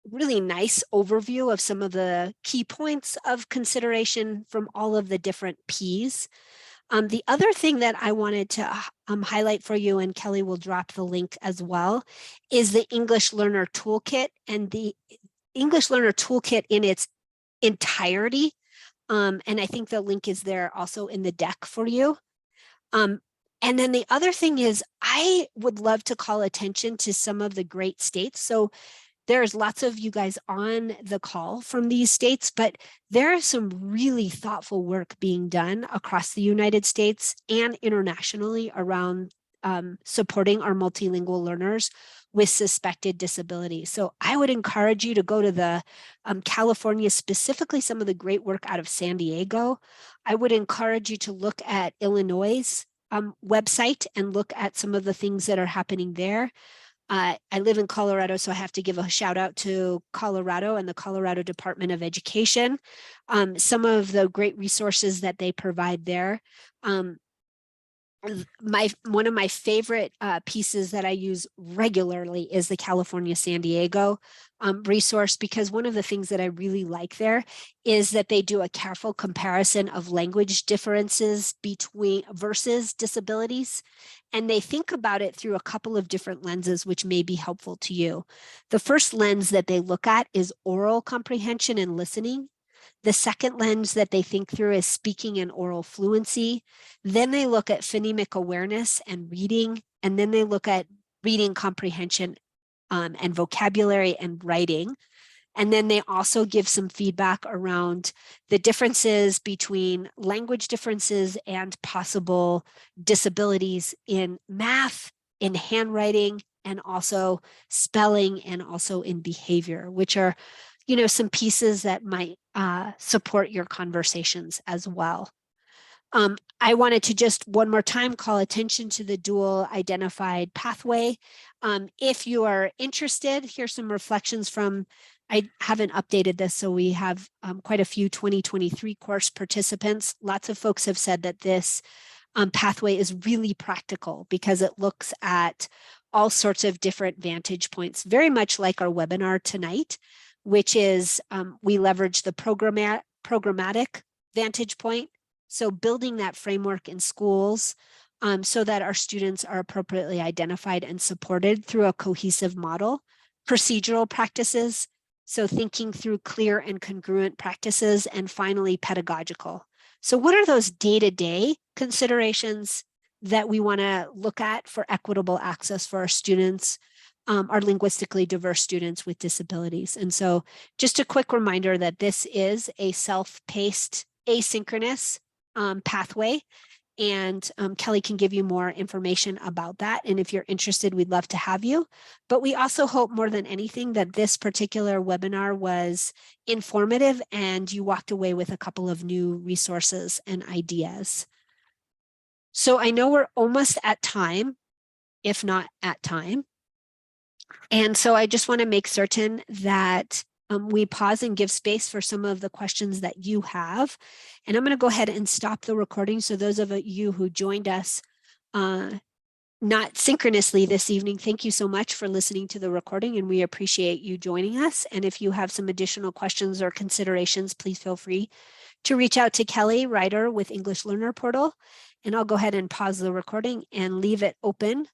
[SPEAKER 2] really nice overview of some of the key points of consideration from all of the different Ps. The other thing that I wanted to highlight for you, and Kelly will drop the link as well, is the English Learner Toolkit. And English Learner Toolkit in its entirety. And I think the link is there also in the deck for you. And then the other thing is, I would love to call attention to some of the great states. So there's lots of you guys on the call from these states, but there is some really thoughtful work being done across the United States and internationally around supporting our multilingual learners with suspected disabilities. So I would encourage you to go to the California, specifically some of the great work out of San Diego. I would encourage you to look at Illinois' website and look at some of the things that are happening there. I live in Colorado, so I have to give a shout out to Colorado and the Colorado Department of Education. Some of the great resources that they provide there. One of my favorite pieces that I use regularly is the California San Diego resource, because one of the things that I really like there is that they do a careful comparison of language differences versus disabilities. And they think about it through a couple of different lenses, which may be helpful to you. The first lens that they look at is oral comprehension and listening. The second lens that they think through is speaking and oral fluency. Then they look at phonemic awareness and reading. And then they look at reading comprehension and vocabulary and writing. And then they also give some feedback around the differences between language differences and possible disabilities in math, in handwriting, and also spelling, and also in behavior, which are, some pieces that might support your conversations as well. I wanted to just one more time call attention to the dual identified pathway. If you are interested, here's some reflections from, I haven't updated this, so we have quite a few 2023 course participants. Lots of folks have said that this pathway is really practical because it looks at all sorts of different vantage points, very much like our webinar tonight, which is we leverage the programmatic vantage point. So building that framework in schools so that our students are appropriately identified and supported through a cohesive model. Procedural practices, so thinking through clear and congruent practices, and finally pedagogical. So what are those day-to-day considerations that we want to look at for equitable access for our students, our linguistically diverse students with disabilities? And so just a quick reminder that this is a self-paced, asynchronous pathway, and Kelly can give you more information about that. And if you're interested, we'd love to have you. But we also hope more than anything that this particular webinar was informative and you walked away with a couple of new resources and ideas. So I know we're almost at time, if not at time. And so I just want to make certain that we pause and give space for some of the questions that you have. And I'm going to go ahead and stop the recording. So those of you who joined us not synchronously this evening, thank you so much for listening to the recording, and we appreciate you joining us. And if you have some additional questions or considerations, please feel free to reach out to Kelly Ryder with English Learner Portal. And I'll go ahead and pause the recording and leave it open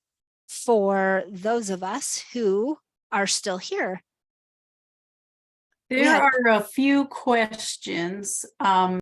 [SPEAKER 2] for those of us who are still here.
[SPEAKER 1] There are a few questions.